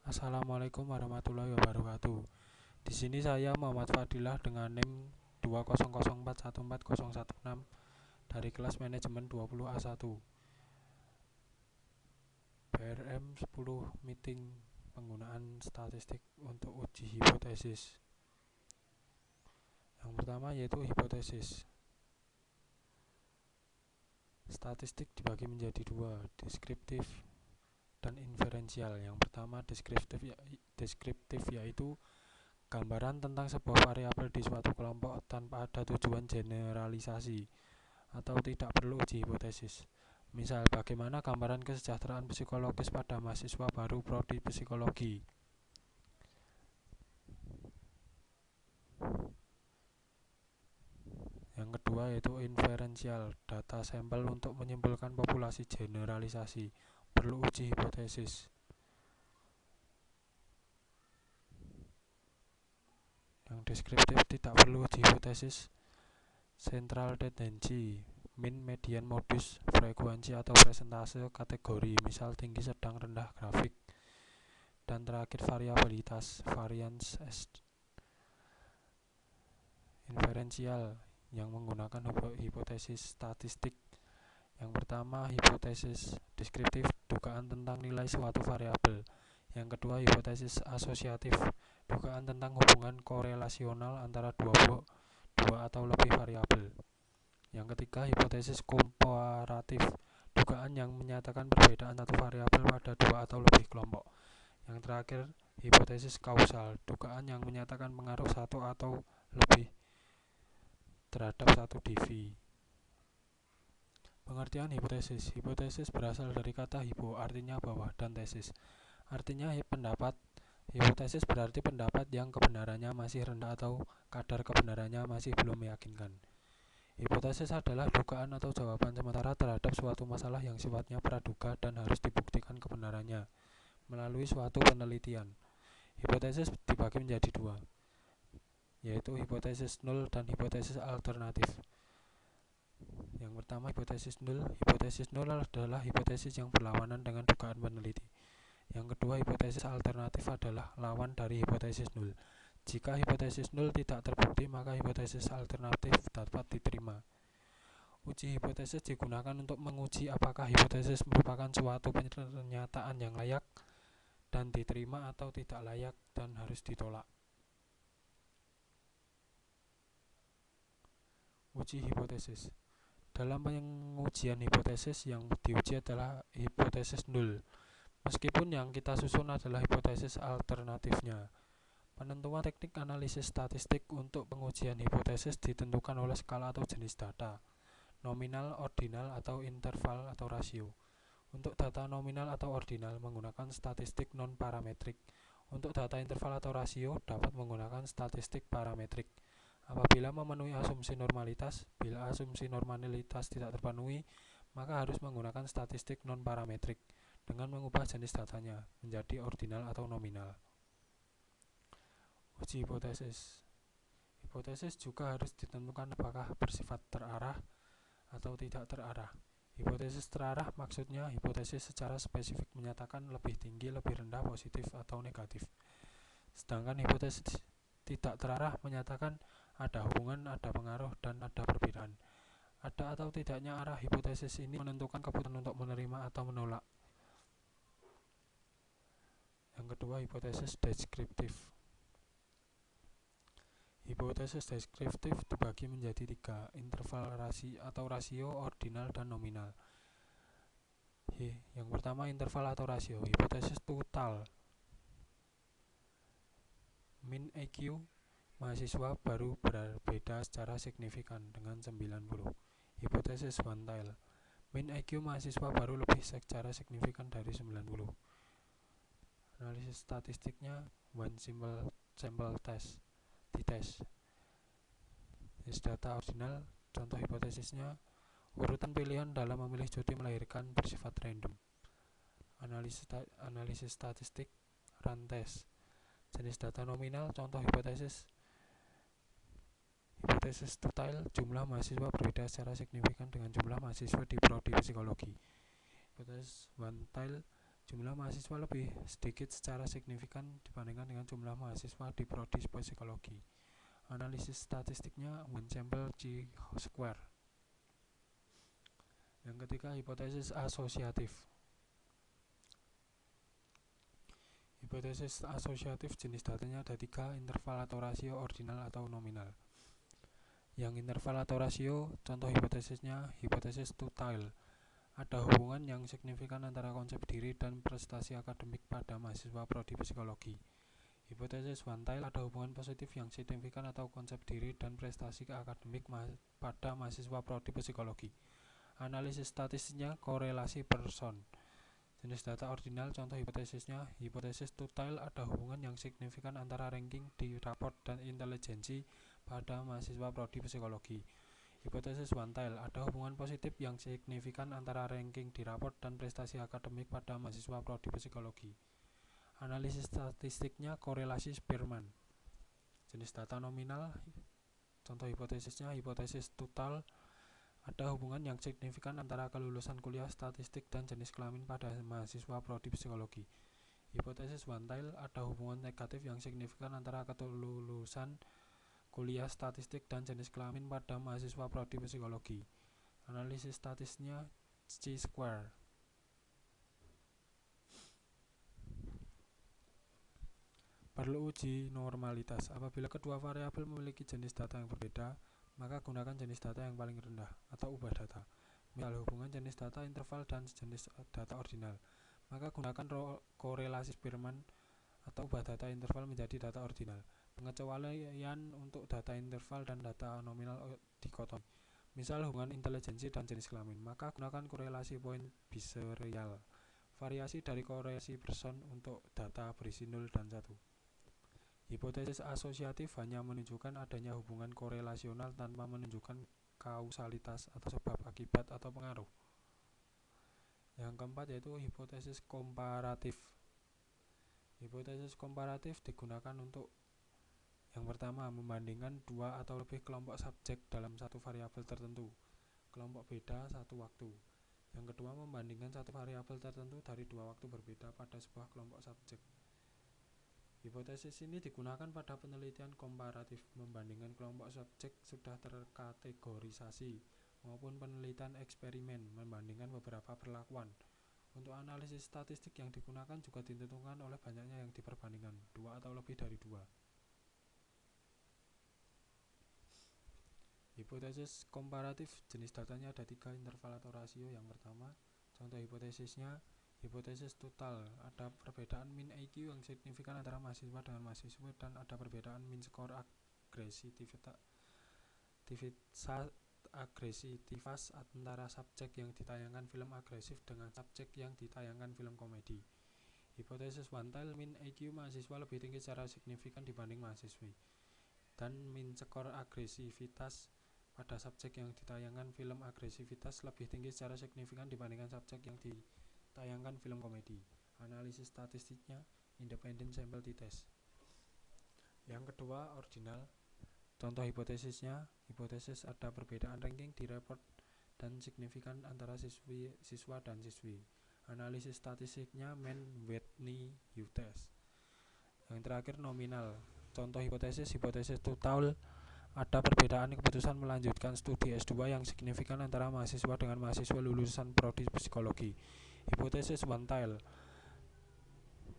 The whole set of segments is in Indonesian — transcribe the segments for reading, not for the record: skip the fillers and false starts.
Assalamualaikum warahmatullahi wabarakatuh. Di sini saya Muhammad Fadilah dengan NIM 200414016 dari kelas manajemen 20A1. BRM 10 meeting penggunaan statistik untuk uji hipotesis. Yang pertama yaitu hipotesis. Statistik dibagi menjadi dua, deskriptif dan inferensial. Yang pertama deskriptif yaitu gambaran tentang sebuah variabel di suatu kelompok tanpa ada tujuan generalisasi atau tidak perlu uji hipotesis. Misal, bagaimana gambaran kesejahteraan psikologis pada mahasiswa baru prodi psikologi. Yang kedua yaitu inferensial, data sampel untuk menyimpulkan populasi generalisasi, perlu uji hipotesis. Yang deskriptif tidak perlu uji hipotesis, central tendency, mean, median, modus, frekuensi atau presentase kategori, misal tinggi, sedang, rendah, grafik. Dan terakhir variabilitas, variance. Inferensial yang menggunakan hipotesis statistik. Yang pertama hipotesis deskriptif, dugaan tentang nilai suatu variabel. Yang kedua hipotesis asosiatif, dugaan tentang hubungan korelasional antara dua atau lebih variabel. Yang ketiga hipotesis komparatif, dugaan yang menyatakan perbedaan satu variabel pada dua atau lebih kelompok. Yang terakhir hipotesis kausal, dugaan yang menyatakan pengaruh satu atau lebih terhadap satu divi. Pengertian hipotesis. Hipotesis berasal dari kata hipo, artinya bawah, dan tesis, artinya pendapat. Hipotesis berarti pendapat yang kebenarannya masih rendah atau kadar kebenarannya masih belum meyakinkan. Hipotesis adalah dugaan atau jawaban sementara terhadap suatu masalah yang sifatnya praduga dan harus dibuktikan kebenarannya melalui suatu penelitian. Hipotesis dibagi menjadi dua, yaitu hipotesis nul dan hipotesis alternatif. Yang pertama hipotesis nul. Hipotesis nul adalah hipotesis yang berlawanan dengan dugaan peneliti. Yang kedua hipotesis alternatif adalah lawan dari hipotesis nul. Jika hipotesis nul tidak terbukti, maka hipotesis alternatif dapat diterima. Uji hipotesis digunakan untuk menguji apakah hipotesis merupakan suatu pernyataan yang layak dan diterima atau tidak layak dan harus ditolak. Uji hipotesis. Dalam pengujian hipotesis, yang diuji adalah hipotesis nul, meskipun yang kita susun adalah hipotesis alternatifnya. Penentuan teknik analisis statistik untuk pengujian hipotesis ditentukan oleh skala atau jenis data, nominal, ordinal, atau interval atau rasio. Untuk data nominal atau ordinal menggunakan statistik non-parametrik. Untuk data interval atau rasio dapat menggunakan statistik parametrik. Apabila memenuhi asumsi normalitas, bila asumsi normalitas tidak terpenuhi, maka harus menggunakan statistik non-parametrik dengan mengubah jenis datanya menjadi ordinal atau nominal. Uji hipotesis. Hipotesis juga harus ditentukan apakah bersifat terarah atau tidak terarah. Hipotesis terarah maksudnya hipotesis secara spesifik menyatakan lebih tinggi, lebih rendah, positif atau negatif. Sedangkan hipotesis tidak terarah menyatakan ada hubungan, ada pengaruh, dan ada perbedaan. Ada atau tidaknya arah hipotesis ini menentukan keputusan untuk menerima atau menolak. Yang kedua hipotesis deskriptif. Hipotesis deskriptif dibagi menjadi tiga, interval atau rasio, ordinal, dan nominal. Yang pertama interval atau rasio. Hipotesis total. Min IQ mahasiswa baru berbeda secara signifikan dengan 90. Hipotesis one tail. Min IQ mahasiswa baru lebih secara signifikan dari 90. Analisis statistiknya one simple sample test. Dites. Jenis data ordinal, contoh hipotesisnya urutan pilihan dalam memilih cuti melahirkan bersifat random. Analisis statistik run test. Jenis data nominal, contoh hipotesis total, jumlah mahasiswa berbeda secara signifikan dengan jumlah mahasiswa di prodi psikologi. Hipotesis one tail, Jumlah mahasiswa lebih sedikit secara signifikan dibandingkan dengan jumlah mahasiswa di prodi psikologi. Analisis statistiknya mean sampel chi-square. Yang ketiga, hipotesis asosiatif. Hipotesis asosiatif jenis datanya ada 3, interval atau rasio, ordinal atau nominal. Yang interval atau rasio, contoh hipotesisnya hipotesis two-tailed. Ada hubungan yang signifikan antara konsep diri dan prestasi akademik pada mahasiswa prodi psikologi. Hipotesis one-tailed, ada hubungan positif yang signifikan atau konsep diri dan prestasi akademik pada mahasiswa prodi psikologi. Analisis statistiknya korelasi person. Jenis data ordinal, contoh hipotesisnya hipotesis two-tailed, ada hubungan yang signifikan antara ranking di raport dan intelijensi pada mahasiswa prodi psikologi. Hipotesis one-tailed, ada hubungan positif yang signifikan antara ranking di raport dan prestasi akademik pada mahasiswa prodi psikologi. Analisis statistiknya korelasi Spearman. Jenis data nominal, contoh hipotesisnya hipotesis two-tailed, ada hubungan yang signifikan antara kelulusan kuliah statistik dan jenis kelamin pada mahasiswa prodi psikologi. Hipotesis one-tailed, ada hubungan negatif yang signifikan antara kelulusan kuliah statistik dan jenis kelamin pada mahasiswa prodi psikologi. Analisis statistiknya chi-square. Perlu uji normalitas. Apabila kedua variabel memiliki jenis data yang berbeda, maka gunakan jenis data yang paling rendah atau ubah data. Misal hubungan jenis data interval dan jenis data ordinal, maka gunakan korelasi Spearman atau ubah data interval menjadi data ordinal. Pengecualian untuk data interval dan data nominal dikotomi. Misal hubungan intelijensi dan jenis kelamin, maka gunakan korelasi poin biserial. Variasi dari korelasi person untuk data berisi 0 dan 1. Hipotesis asosiatif hanya menunjukkan adanya hubungan korelasional tanpa menunjukkan kausalitas atau sebab akibat atau pengaruh. Yang keempat yaitu hipotesis komparatif. Hipotesis komparatif digunakan untuk yang pertama, membandingkan 2 atau lebih kelompok subjek dalam satu variabel tertentu, kelompok beda satu waktu. Yang kedua, membandingkan satu variabel tertentu dari 2 waktu berbeda pada sebuah kelompok subjek. Hipotesis ini digunakan pada penelitian komparatif, membandingkan kelompok subjek sudah terkategorisasi, maupun penelitian eksperimen, membandingkan beberapa perlakuan. Untuk analisis statistik yang digunakan juga ditentukan oleh banyaknya yang diperbandingkan, 2 atau lebih dari 2. Hipotesis komparatif, jenis datanya ada 3, interval atau rasio. Yang pertama, contoh hipotesisnya hipotesis total, ada perbedaan mean IQ yang signifikan antara mahasiswa dengan mahasiswa dan ada perbedaan mean skor agresivitas antara subjek yang ditayangkan film agresif dengan subjek yang ditayangkan film komedi. Hipotesis one-tailed, mean IQ mahasiswa lebih tinggi secara signifikan dibanding mahasiswi, dan mean skor agresivitas pada subjek yang ditayangkan film agresivitas lebih tinggi secara signifikan dibandingkan subjek yang ditayangkan film komedi. Analisis statistiknya independent sample t-test. Yang kedua, ordinal. Contoh hipotesisnya, hipotesis ada perbedaan ranking di report dan signifikan antara siswa dan siswi. Analisis statistiknya Mann-Whitney U-test. Yang terakhir, nominal. Contoh hipotesis two-tailed, ada perbedaan keputusan melanjutkan studi S2 yang signifikan antara mahasiswa dengan mahasiswa lulusan prodi psikologi. Hipotesis one-tailed,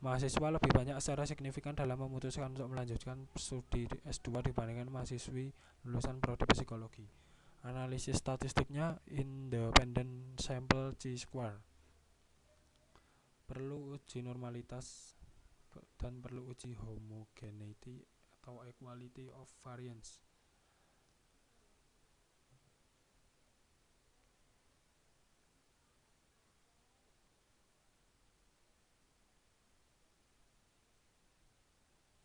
mahasiswa lebih banyak secara signifikan dalam memutuskan untuk melanjutkan studi S2 dibandingkan mahasiswi lulusan prodi psikologi. Analisis statistiknya independent sample chi-square. Perlu uji normalitas dan perlu uji homogeneity atau equality of variance.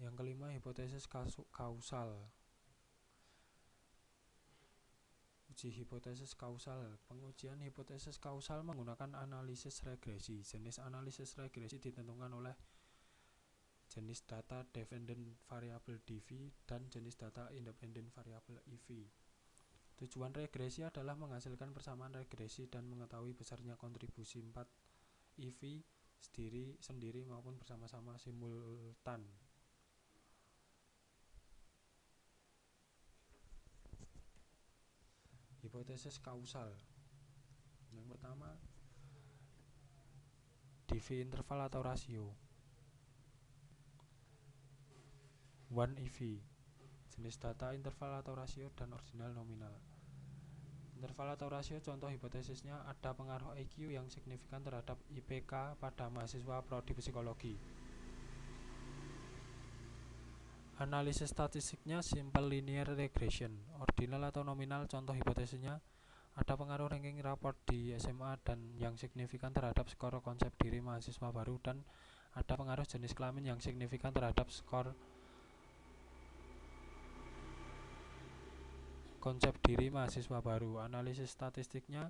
Yang kelima, hipotesis kausal. Uji hipotesis kausal. Pengujian hipotesis kausal menggunakan analisis regresi. Jenis analisis regresi ditentukan oleh jenis data dependent variable DV dan jenis data independent variable EV. Tujuan regresi adalah menghasilkan persamaan regresi dan mengetahui besarnya kontribusi 4 EV sendiri maupun bersama-sama simultan. Hipotesis kausal. Yang pertama, DV interval atau rasio. 1 EV, jenis data interval atau rasio dan ordinal nominal. Interval atau rasio contoh hipotesisnya ada pengaruh IQ yang signifikan terhadap IPK pada mahasiswa prodi psikologi. Analisis statistiknya simple linear regression. Ordinal atau nominal contoh hipotesisnya ada pengaruh ranking raport di SMA dan yang signifikan terhadap skor konsep diri mahasiswa baru, dan ada pengaruh jenis kelamin yang signifikan terhadap skor konsep diri mahasiswa baru. Analisis statistiknya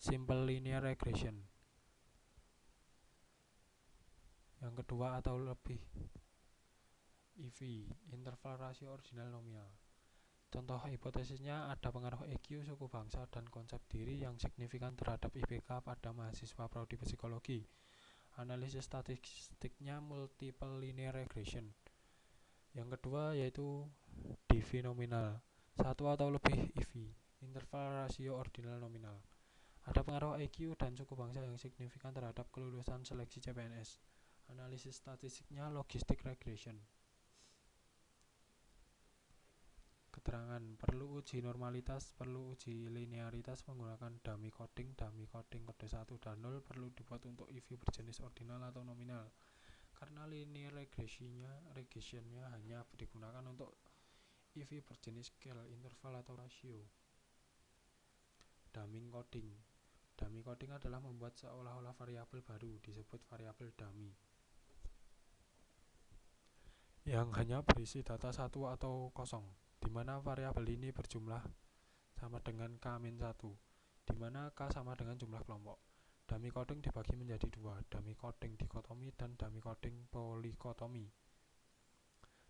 simple linear regression. Yang kedua atau lebih, EV, interval rasio ordinal nominal. Contoh hipotesisnya ada pengaruh EQ, suku bangsa, dan konsep diri yang signifikan terhadap IPK pada mahasiswa prodi psikologi. Analisis statistiknya multiple linear regression. Yang kedua yaitu DV nominal, satu atau lebih EV, interval rasio ordinal nominal. Ada pengaruh IQ dan suku bangsa yang signifikan terhadap kelulusan seleksi CPNS. Analisis statistiknya logistic regression. Keterangan: perlu uji normalitas, perlu uji linearitas menggunakan dummy coding kode 1 dan 0 perlu dibuat untuk EV berjenis ordinal atau nominal, karena linear regressionnya hanya digunakan untuk EV berjenis scale, interval atau rasio. Dummy coding adalah membuat seolah-olah variabel baru, disebut variabel dummy, yang hanya berisi data 1 atau kosong, di mana variabel ini berjumlah sama dengan K-1, di mana K sama dengan jumlah kelompok. Dummy coding dibagi menjadi dua, dummy coding dikotomi dan dummy coding polikotomi.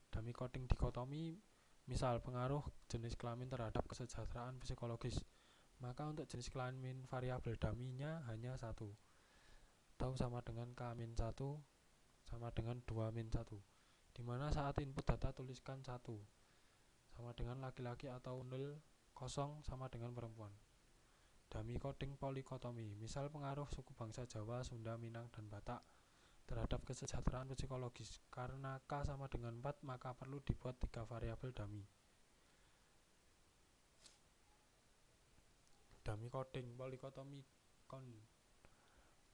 Dummy coding dikotomi, misal pengaruh jenis kelamin terhadap kesejahteraan psikologis, maka untuk jenis kelamin variabel dummy-nya hanya 1, atau sama dengan K-1 sama dengan 2-1, di mana saat input data tuliskan 1 sama dengan laki-laki atau 0, kosong sama dengan perempuan. Dummy coding polikotomi, misal pengaruh suku bangsa Jawa, Sunda, Minang, dan Batak terhadap kesejahteraan psikologis. Karena K sama dengan 4, maka perlu dibuat 3 variabel dummy. Dummy coding polikotomi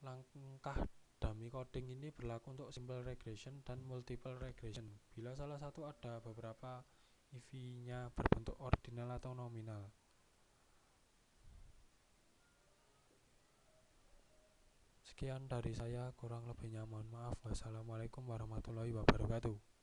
langkah dummy coding ini berlaku untuk simple regression dan multiple regression. Bila salah satu ada beberapa EV-nya berbentuk ordinal atau nominal. Sekian dari saya, kurang lebihnya mohon maaf. Wassalamualaikum warahmatullahi wabarakatuh.